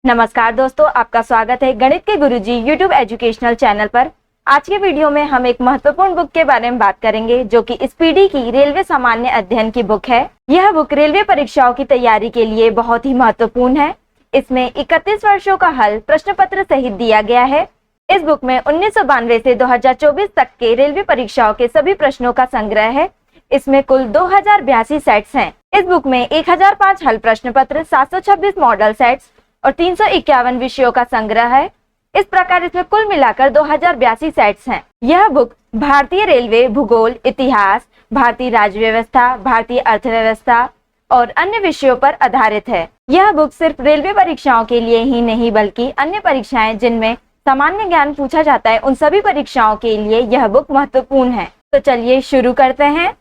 नमस्कार दोस्तों, आपका स्वागत है गणित के गुरुजी यूट्यूब एजुकेशनल चैनल पर। आज के वीडियो में हम एक महत्वपूर्ण बुक के बारे में बात करेंगे जो कि स्पीडी की रेलवे सामान्य अध्ययन की बुक है। यह बुक रेलवे परीक्षाओं की तैयारी के लिए बहुत ही महत्वपूर्ण है। इसमें 31 वर्षों का हल प्रश्न पत्र सहित दिया गया है। इस बुक में 1992 से 2024 तक के रेलवे परीक्षाओं के सभी प्रश्नों का संग्रह है। इसमें कुल 2082 सेट्स हैं। इस बुक में 1005 हल प्रश्न पत्र, 726 मॉडल सेट्स और 351 विषयों का संग्रह है। इस प्रकार इसमें कुल मिलाकर 2082 सेट्स हैं। यह बुक भारतीय रेलवे, भूगोल, इतिहास, भारतीय राज्य व्यवस्था, भारतीय अर्थव्यवस्था और अन्य विषयों पर आधारित है। यह बुक सिर्फ रेलवे परीक्षाओं के लिए ही नहीं बल्कि अन्य परीक्षाएं जिनमें सामान्य ज्ञान पूछा जाता है उन सभी परीक्षाओं के लिए यह बुक महत्वपूर्ण है। तो चलिए शुरू करते हैं।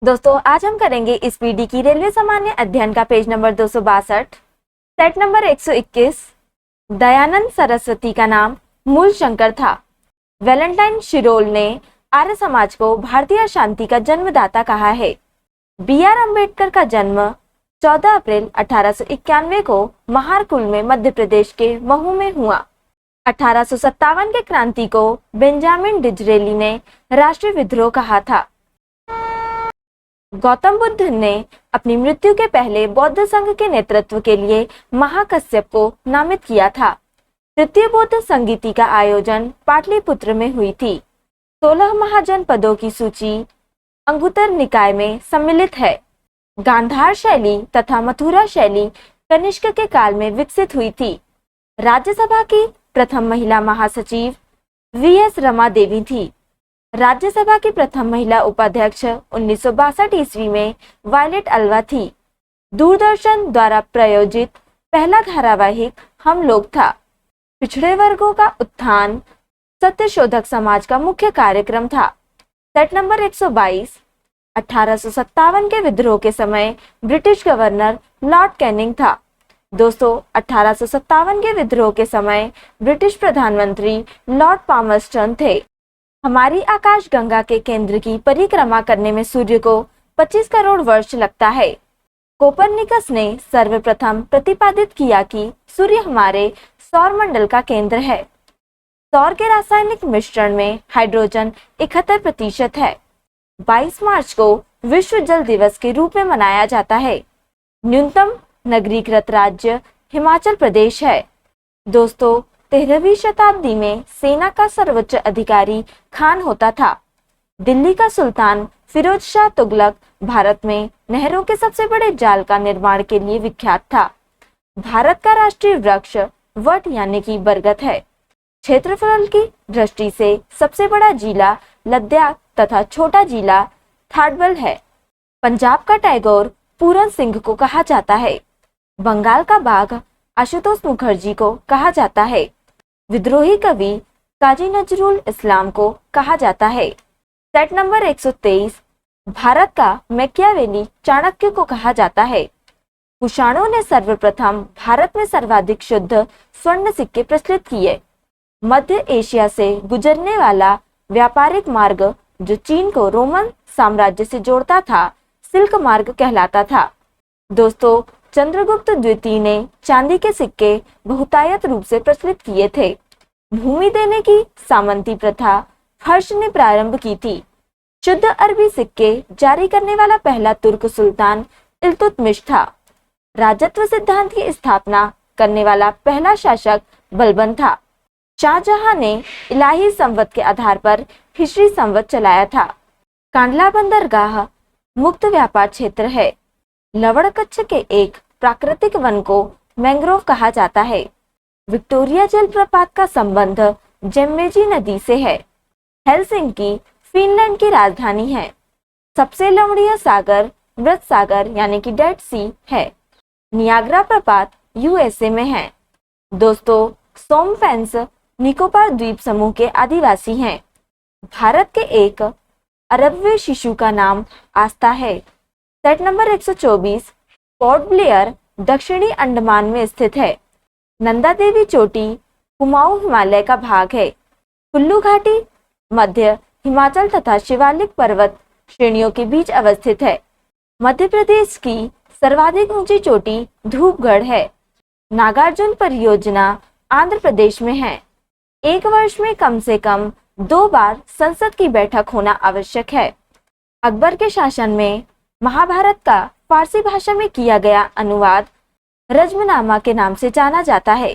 दोस्तों, आज हम करेंगे स्पीडी की रेलवे सामान्य अध्ययन का page number 262। Set number 121। Dayanand Saraswati का नाम मूल शंकर था। वैलेंटाइन शिरोल ने आर्य समाज को भारतीय शांति का जन्मदाता कहा है। बी.आर. अम्बेडकर का जन्म 14 अप्रैल 1891 को महारकुल में मध्य प्रदेश के महू में हुआ। 1857 के क्रांति को बेंजामिन डिजरेली ने राष्ट्रीय विद्रोह कहा था। गौतम बुद्ध ने अपनी मृत्यु के पहले बौद्ध संघ के नेतृत्व के लिए महाकश्यप को नामित किया था। तृतीय बौद्ध संगीति का आयोजन पाटलिपुत्र में हुई थी। 16 महाजनपदों की सूची अंगुत्तर निकाय में सम्मिलित है। गांधार शैली तथा मथुरा शैली कनिष्क के काल में विकसित हुई थी। राज्यसभा की प्रथम महिला महासचिव वी.एस. रमा देवी थी। राज्यसभा की प्रथम महिला उपाध्यक्ष 1962 ईस्वी में वायलेट अल्वा थी। दूरदर्शन द्वारा प्रायोजित पहला धारावाहिक हम लोग था। पिछड़े वर्गों का उत्थान सत्यशोधक समाज का मुख्य कार्यक्रम था। Set number 122। 1857 के विद्रोह के समय ब्रिटिश गवर्नर लॉर्ड कैनिंग था। दोस्तों, 1857 के विद्रोह के समय ब्रिटिश प्रधानमंत्री लॉर्ड पामर्स्टन थे। हमारी आकाश गंगा के केंद्र की परिक्रमा करने में सूर्य को 25 करोड़ वर्ष लगता है। कोपरनिकस ने सर्वप्रथम प्रतिपादित किया कि सूर्य हमारे सौर मंडल का केंद्र है। सौर के रासायनिक मिश्रण में हाइड्रोजन 71% है। 22 मार्च को विश्व जल दिवस के रूप में मनाया जाता है। न्यूनतम नगरीकृत राज्य हिमाचल प्रदेश है। दोस्तों, 13वीं शताब्दी में सेना का सर्वोच्च अधिकारी खान होता था। दिल्ली का सुल्तान फिरोज शाह तुगलक भारत में नहरों के सबसे बड़े जाल का निर्माण के लिए विख्यात था। भारत का राष्ट्रीय वृक्ष वट यानी कि बरगद है। क्षेत्रफल की दृष्टि से सबसे बड़ा जिला लद्दाख तथा छोटा जिला थाडबल है। पंजाब का टैगोर पूरन सिंह को कहा जाता है। बंगाल का बाघ आशुतोष मुखर्जी को कहा जाता है। विद्रोही कवि काजी नजरुल इस्लाम को कहा जाता है। Set number 123। भारत का मैकियावेली चाणक्य को कहा जाता है। कुषाणों ने सर्वप्रथम भारत में सर्वाधिक शुद्ध स्वर्ण सिक्के प्रचलित किए। मध्य एशिया से गुजरने वाला व्यापारिक मार्ग जो चीन को रोमन साम्राज्य से जोड़ता था सिल्क मार्ग कहलाता था। दोस्तों, चंद्रगुप्त द्वितीय ने चांदी के सिक्के बहुतायत रूप से प्रचलित किए थे। भूमि देने की सामंती प्रथा हर्ष ने प्रारंभ की थी। शुद्ध अरबी सिक्के जारी करने वाला पहला तुर्क सुल्तान इल्तुतमिश था। राजत्व सिद्धांत की स्थापना करने वाला पहला शासक बलबन था। शाहजहां ने इलाही संवत के आधार पर हिजरी संवत चलाया था। कांडला बंदरगाह मुक्त व्यापार क्षेत्र है। लवण कच्छ के एक प्राकृतिक वन को मैंग्रोव कहा जाता है। विक्टोरिया जलप्रपात का संबंध जेम्मेजी नदी से है। हेलसिंकी फिनलैंड की राजधानी है। सबसे लवणीय सागर मृत सागर यानी कि डेड सी है। नियाग्रा प्रपात यूएसए में है। दोस्तों, सोमफेंस निकोबार द्वीप समूह के आदिवासी हैं। भारत के एक अरबवे शिशु का नाम आस्था है। Set number 124। पोर्ट ब्लेयर दक्षिणी अंडमान में स्थित है। नंदा देवी चोटी कुमाऊं हिमालय का भाग है। कुल्लू घाटी मध्य हिमाचल तथा शिवालिक पर्वत श्रेणियों के बीच अवस्थित है। मध्य प्रदेश की सर्वाधिक ऊंची चोटी धूपगढ़ है। नागार्जुन परियोजना आंध्र प्रदेश में है। एक वर्ष में कम से कम 2 बार संसद की बैठक होना आवश्यक है। अकबर के शासन में महाभारत का फारसी भाषा में किया गया अनुवाद रज्मनामा के नाम से जाना जाता है।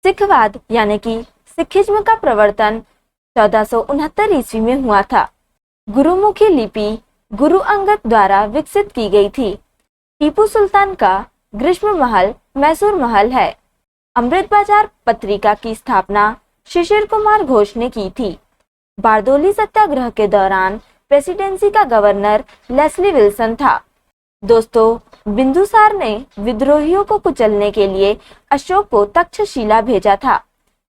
सिखवाद यानी कि सिखिज्म का प्रवर्तन 1469 ईस्वी में हुआ था। गुरुमुखी लिपि गुरु अंगद द्वारा विकसित की गई थी। टीपू सुल्तान का ग्रीष्म महल मैसूर महल है। अमृत बाजार पत्रिका की स्थापना शिशिर कुमार घोष ने की थी। बारदोली सत्याग्रह के दौरान प्रेसिडेंसी का गवर्नर लेस्ली विल्सन था। दोस्तों, बिंदुसार ने विद्रोहियों को कुचलने के लिए अशोक को तक्षशिला भेजा था।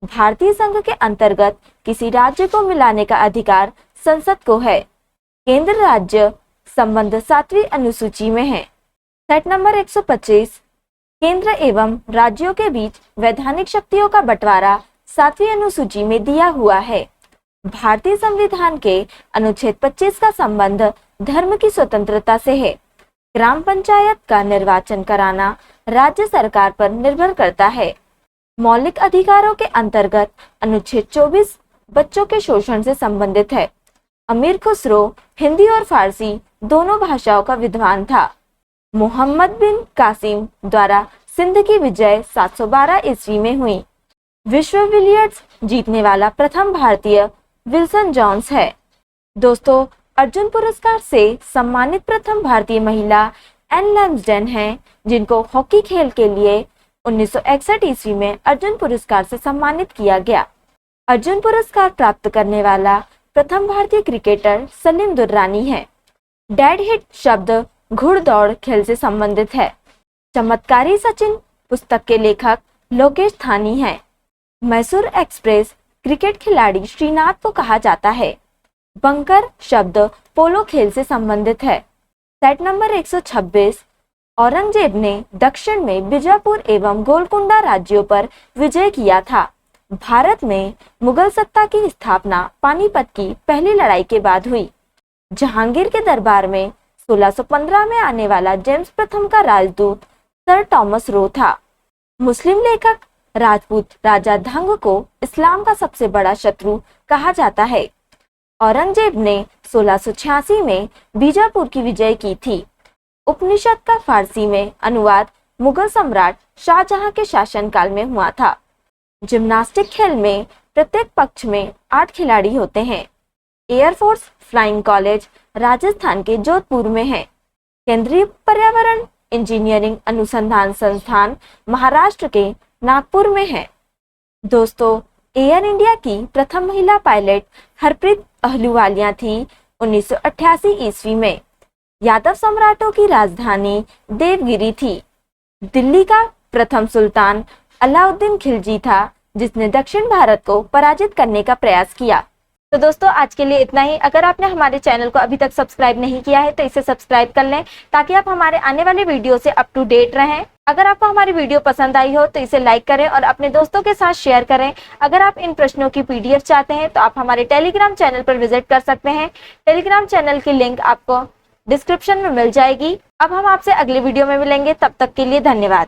भारतीय संघ के अंतर्गत किसी राज्य को मिलाने का अधिकार संसद को है। केंद्र राज्य संबंध 7वीं अनुसूची में है। सेट नंबर 125 केंद्र एवं राज्यों के बीच वैधानिक शक्तियों का बंटवारा 7वीं अनुसूची में दिया हुआ है। भारतीय संविधान के अनुच्छेद 25 का संबंध धर्म की स्वतंत्रता से है। ग्राम पंचायत का निर्वाचन कराना राज्य सरकार पर निर्भर करता है। मौलिक अधिकारों के अंतर्गत अनुच्छेद 24 बच्चों के शोषण से संबंधित है। अमीर खुसरो हिंदी और फारसी दोनों भाषाओं का विद्वान था। मोहम्मद बिन कासिम द्वारा सिंध की विजय 712 ईस्वी में हुई। विश्व बिलियर्ड्स जीतने वाला प्रथम भारतीय विल्सन जॉन्स है। दोस्तों, अर्जुन पुरस्कार से सम्मानित प्रथम भारतीय महिला एन लैम्सडेन हैं, जिनको हॉकी खेल के लिए 1961 ईस्वी में अर्जुन पुरस्कार से सम्मानित किया गया। अर्जुन पुरस्कार प्राप्त करने वाला प्रथम भारतीय क्रिकेटर सलीम दुर्रानी है। डेड हिट शब्द घुड़दौड़ खेल से संबंधित है। चमत्कारी सचिन पुस्तक के लेखक लोकेश थानी हैं। मैसूर एक्सप्रेस क्रिकेट खिलाड़ी श्रीनाथ को कहा जाता है। बंकर शब्द पोलो खेल से संबंधित है। सेट नंबर 126 औरंगजेब ने दक्षिण में बीजापुर एवं गोलकुंडा राज्यों पर विजय किया था। भारत में मुगल सत्ता की स्थापना पानीपत की पहली लड़ाई के बाद हुई। जहांगीर के दरबार में 1615 में आने वाला जेम्स प्रथम का राजदूत सर टॉमस रो था। मुस्लिम लेखक राजपूत राजा धंग को इस्लाम का सबसे बड़ा शत्रु कहा जाता है। औरंगजेब ने 1686 में बीजापुर की विजय की थी। उपनिषद का फारसी में अनुवाद मुगल सम्राट शाहजहां के शासनकाल में हुआ था। जिम्नास्टिक खेल में प्रत्येक पक्ष में 8 खिलाड़ी होते हैं। एयरफोर्स फ्लाइंग कॉलेज राजस्थान के जोधपुर में है। केंद्रीय पर्यावरण इंजीनियरिंग अनुसंधान संस्थान महाराष्ट्र के नागपुर में है। दोस्तों, एयर इंडिया की प्रथम महिला पायलट हरप्रीत अहलूवालिया थी 1988 ईस्वी में। यादव सम्राटों की राजधानी देवगिरी थी। दिल्ली का प्रथम सुल्तान अलाउद्दीन खिलजी था, जिसने दक्षिण भारत को पराजित करने का प्रयास किया। तो दोस्तों, आज के लिए इतना ही। अगर आपने हमारे चैनल को अभी तक सब्सक्राइब नहीं किया है तो इसे सब्सक्राइब कर लें, ताकि आप हमारे आने वाले वीडियो से अप टू डेट रहें। अगर आपको हमारी वीडियो पसंद आई हो तो इसे लाइक करें और अपने दोस्तों के साथ शेयर करें। अगर आप इन प्रश्नों की PDF चाहते हैं तो आप हमारे टेलीग्राम चैनल पर विजिट कर सकते हैं। टेलीग्राम चैनल की लिंक आपको डिस्क्रिप्शन में मिल जाएगी। अब हम आपसे अगले वीडियो में मिलेंगे, तब तक के लिए धन्यवाद।